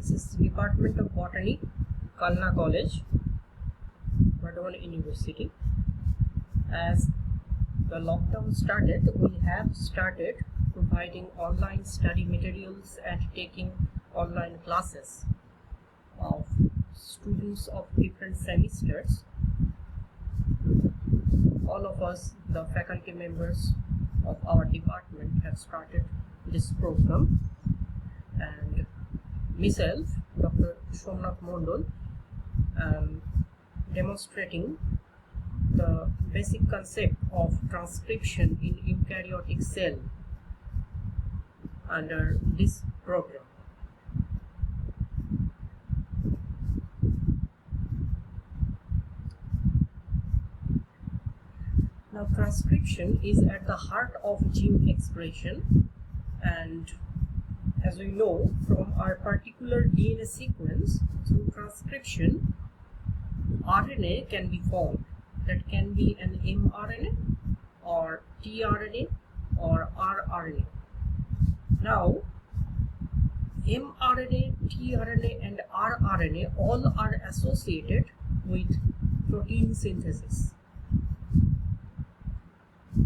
This is Department of Botany, Kalna College, Burdwan University. As the lockdown started, we have started providing online study materials and taking online classes of students of different semesters. All of us, the faculty members of our department, have started this program, and myself, Dr. Somnath Mondol, demonstrating the basic concept of transcription in eukaryotic cell under this program. Now, transcription is at the heart of gene expression, and as we know from our particular DNA sequence, through transcription, RNA can be formed. That can be an mRNA or tRNA or rRNA. Now, mRNA, tRNA and rRNA all are associated with protein synthesis.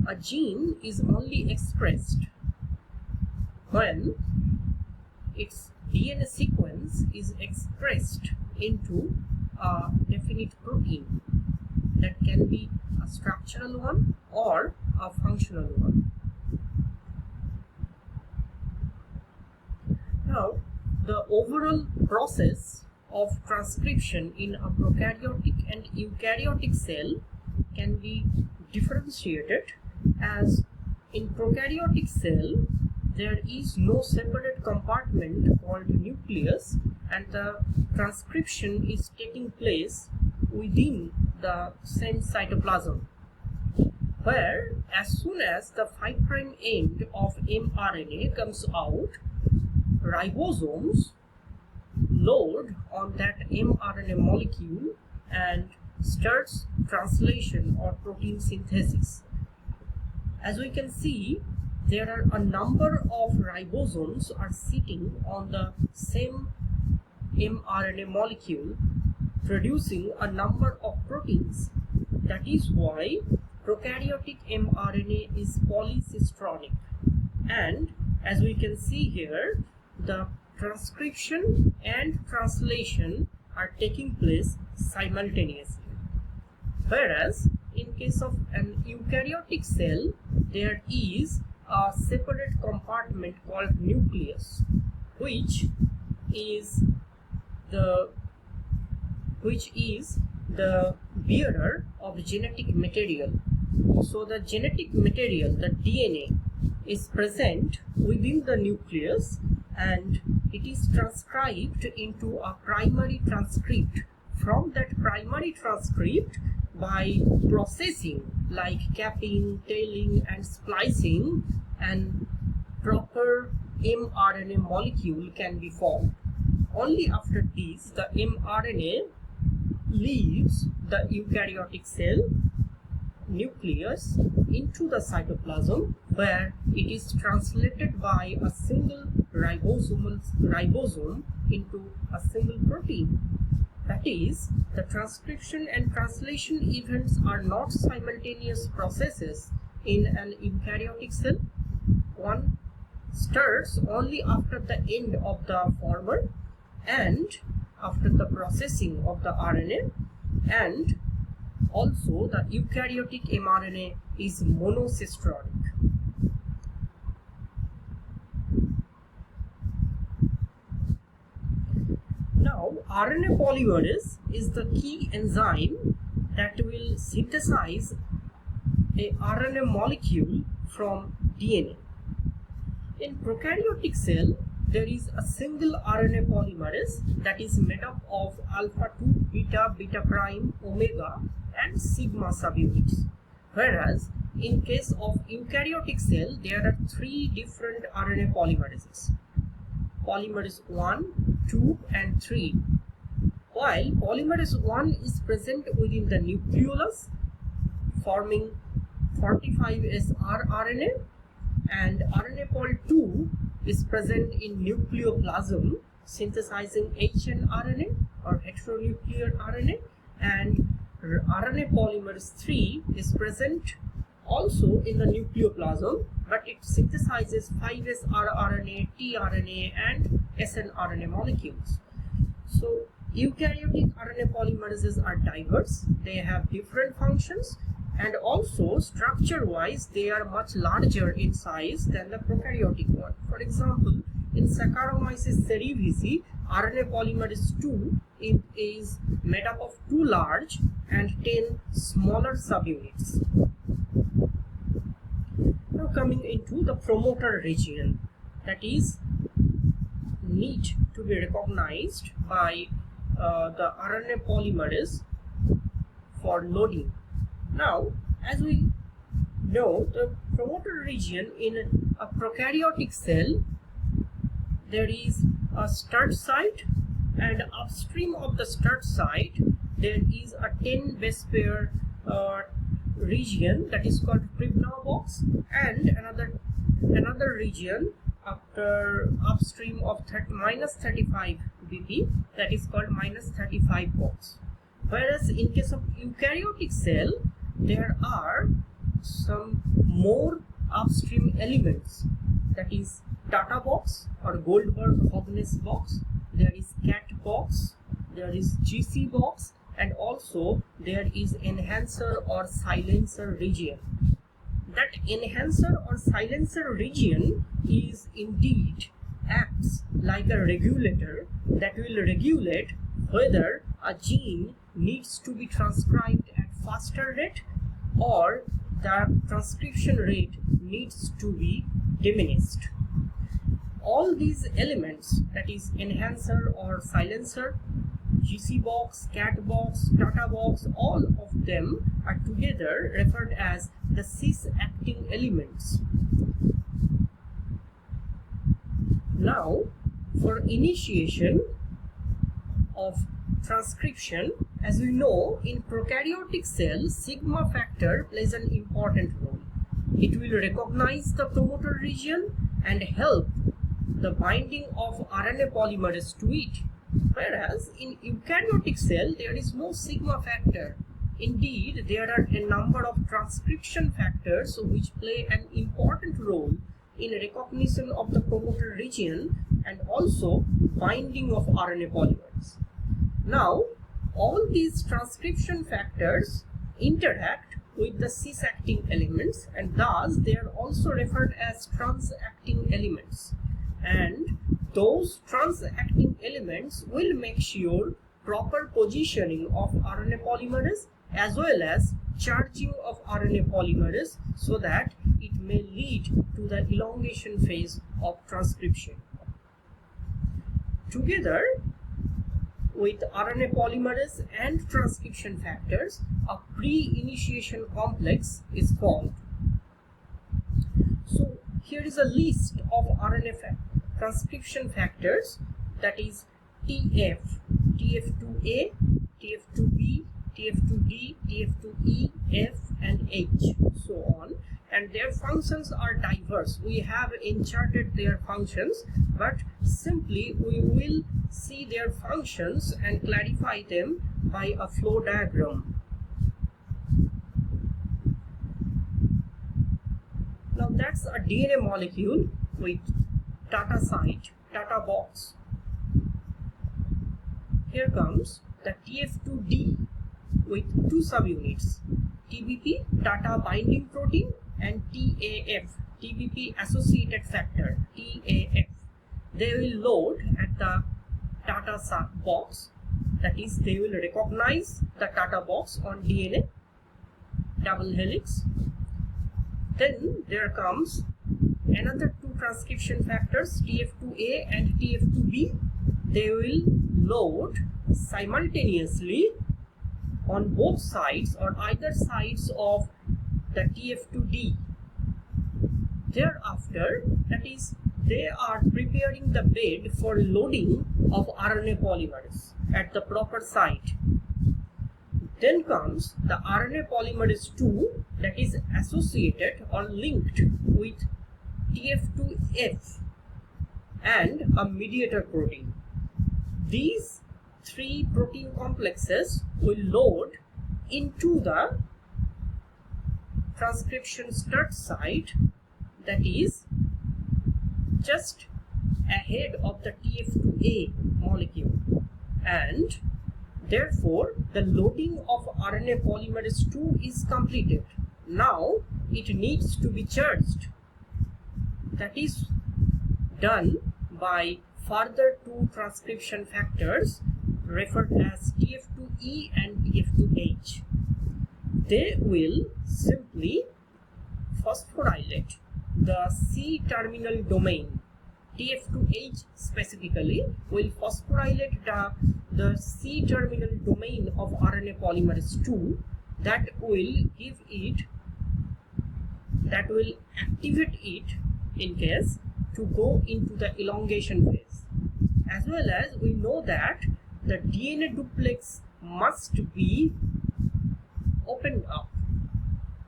A gene is only expressed when its DNA sequence is expressed into a definite protein. That can be a structural one or a functional one. Now, the overall process of transcription in a prokaryotic and eukaryotic cell can be differentiated, as in prokaryotic cell there is no separate compartment called nucleus, and the transcription is taking place within the same cytoplasm, where as soon as the 5' end of mRNA comes out, ribosomes load on that mRNA molecule and starts translation or protein synthesis. As we can see, there are a number of ribosomes are sitting on the same mRNA molecule, producing a number of proteins. That is why prokaryotic mRNA is polycistronic. And as we can see here, the transcription and translation are taking place simultaneously. Whereas in case of an eukaryotic cell, there is a separate compartment called nucleus, which is the bearer of genetic material. So the genetic material, the DNA, is present within the nucleus, and it is transcribed into a primary transcript. From that primary transcript, by processing like capping, tailing and splicing, and proper mRNA molecule can be formed. Only after this, the mRNA leaves the eukaryotic cell nucleus into the cytoplasm, where it is translated by a single ribosome into a single protein. That is, the transcription and translation events are not simultaneous processes in an eukaryotic cell. One starts only after the end of the former and after the processing of the RNA, and also the eukaryotic mRNA is monocistronic. Now, RNA polymerase is the key enzyme that will synthesize a RNA molecule from DNA. In prokaryotic cell, there is a single RNA polymerase that is made up of alpha 2, beta, beta prime, omega and sigma subunits. Whereas in case of eukaryotic cell, there are 3 different RNA polymerases: polymerase 1, 2 and 3. While polymerase 1 is present within the nucleolus, forming 45S rRNA, and RNA pol 2 is present in nucleoplasm, synthesizing hnRNA or heteronuclear RNA, and RNA polymerase 3 is present also in the nucleoplasm, but it synthesizes 5S rRNA, tRNA and snRNA molecules. So eukaryotic RNA polymerases are diverse, they have different functions, and also structure wise they are much larger in size than the prokaryotic one. For example, in Saccharomyces cerevisiae, RNA polymerase 2 is made up of 2 large and 10 smaller subunits. Now coming into the promoter region, that is need to be recognized by the RNA polymerase for loading. Now, as we know, the promoter region in a prokaryotic cell, there is a start site, and upstream of the start site there is a 10 base pair region that is called Pribnow box, and another region after upstream of minus 35 BP that is called minus 35 box. Whereas in case of eukaryotic cell, there are some more upstream elements, that is Tata box or Goldberg-Hovnes box, there is Cat box, there is GC box, and also there is enhancer or silencer region. That enhancer or silencer region is indeed acts like a regulator that will regulate whether a gene needs to be transcribed at faster rate or the transcription rate needs to be diminished. All these elements, that is enhancer or silencer, GC box, Cat box, Tata box, all of them are together referred as the cis-acting elements. Now, for initiation of transcription, as we know, in prokaryotic cells, sigma factor plays an important role. It will recognize the promoter region and help the binding of RNA polymerase to it. Whereas in eukaryotic cell, there is no sigma factor. Indeed, there are a number of transcription factors which play an important role in recognition of the promoter region and also binding of RNA polymerase. Now, all these transcription factors interact with the cis-acting elements, and thus they are also referred as trans-acting elements. And those trans-acting elements will make sure proper positioning of RNA polymerase as well as charging of RNA polymerase so that it may lead to the elongation phase of transcription. Together with RNA polymerase and transcription factors, a pre-initiation complex is formed. So here is a list of RNA transcription factors, that is TF, TF2A, TF2B, TF2D, TF2E, F and H, so on, and their functions are diverse. We have encharted their functions, but simply we will see their functions and clarify them by a flow diagram. Now that's a DNA molecule with Tata site, Tata box. Here comes the TF2D with 2 subunits, TBP, Tata binding protein, and TAF, TBP associated factor, TAF. They will load at the Tata box, that is they will recognize the Tata box on DNA, double helix. Then there comes another 2 transcription factors, TF2A and TF2B. They will load simultaneously on both sides or either sides of the TF2D. Thereafter, that is, they are preparing the bed for loading of RNA polymerase at the proper site. Then comes the RNA polymerase 2 that is associated or linked with TF2F and a mediator protein. these 3 protein complexes will load into the transcription start site, that is just ahead of the TF2A molecule, and therefore the loading of RNA polymerase II is completed. Now it needs to be charged. That is done by further 2 transcription factors referred as TF2E and TF2H. They will simply phosphorylate the C-terminal domain. TF2H specifically will phosphorylate the C-terminal domain of RNA polymerase II, that will activate it in case to go into the elongation phase. As well as we know that the DNA duplex must be opened up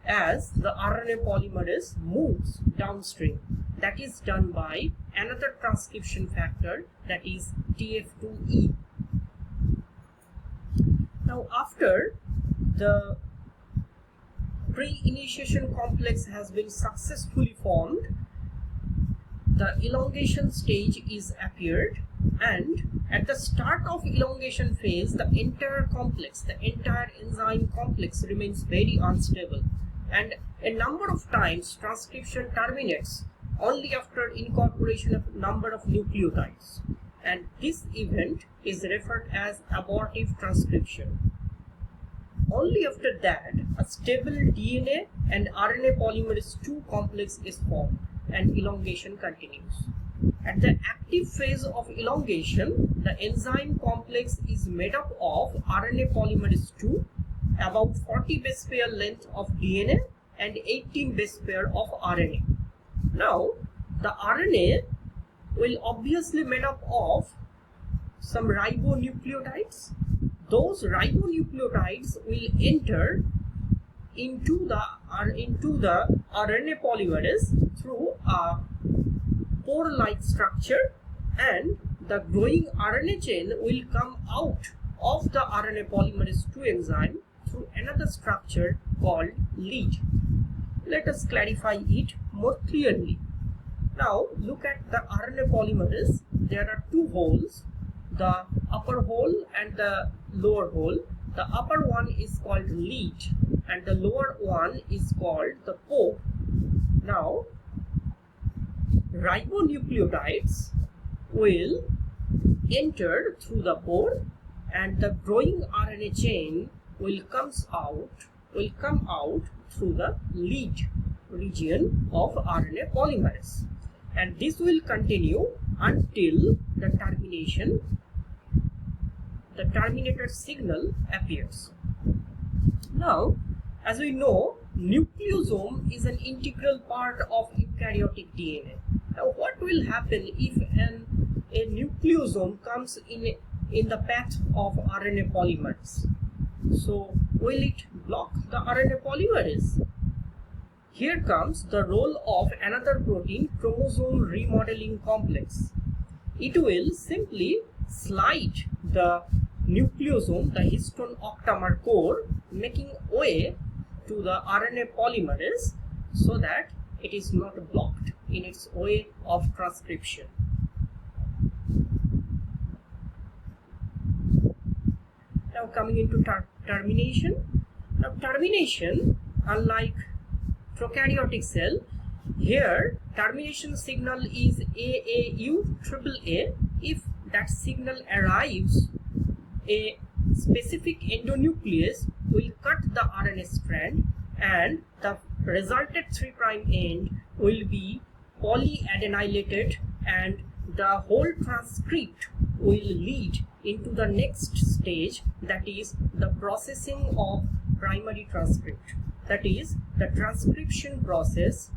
as the RNA polymerase moves downstream. That is done by another transcription factor, that is TF2E. Now after the pre-initiation complex has been successfully formed, the elongation stage is appeared, and at the start of elongation phase the entire complex, the entire enzyme complex remains very unstable, and a number of times transcription terminates only after incorporation of number of nucleotides, and this event is referred as abortive transcription. Only after that a stable DNA and RNA polymerase II complex is formed and elongation continues. At the active phase of elongation, the enzyme complex is made up of RNA polymerase II, about 40 base pair length of DNA and 18 base pair of RNA. Now the RNA will obviously made up of some ribonucleotides. Those ribonucleotides will enter into the RNA polymerase through a pore-like structure, and the growing RNA chain will come out of the RNA polymerase II enzyme through another structure called lead. Let us clarify it more clearly. Now look at the RNA polymerase. There are 2 holes, the upper hole and the lower hole. The upper one is called lead and the lower one is called the pore. Now ribonucleotides will enter through the pore, and the growing RNA chain will come out through the lead region of RNA polymerase, and this will continue until the termination. The terminator signal appears. Now, as we know, nucleosome is an integral part of eukaryotic DNA. Now, what will happen if a nucleosome comes in the path of RNA polymerase? So, will it block the RNA polymerase? Here comes the role of another protein, chromosome remodeling complex. It will simply slide the nucleosome, the histone octamer core, making way to the RNA polymerase so that it is not blocked in its way of transcription. Now coming into termination. Now termination, unlike prokaryotic cell, here termination signal is AAU AAA. If that signal arrives, a specific endonuclease will cut the RNA strand and the resulted 3' end will be polyadenylated, and the whole transcript will lead into the next stage, that is the processing of primary transcript. That is, the transcription process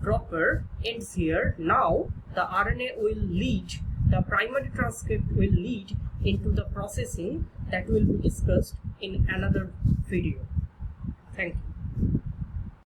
proper ends here. Now the RNA will lead, the primary transcript will lead into the processing that will be discussed in another video. Thank you.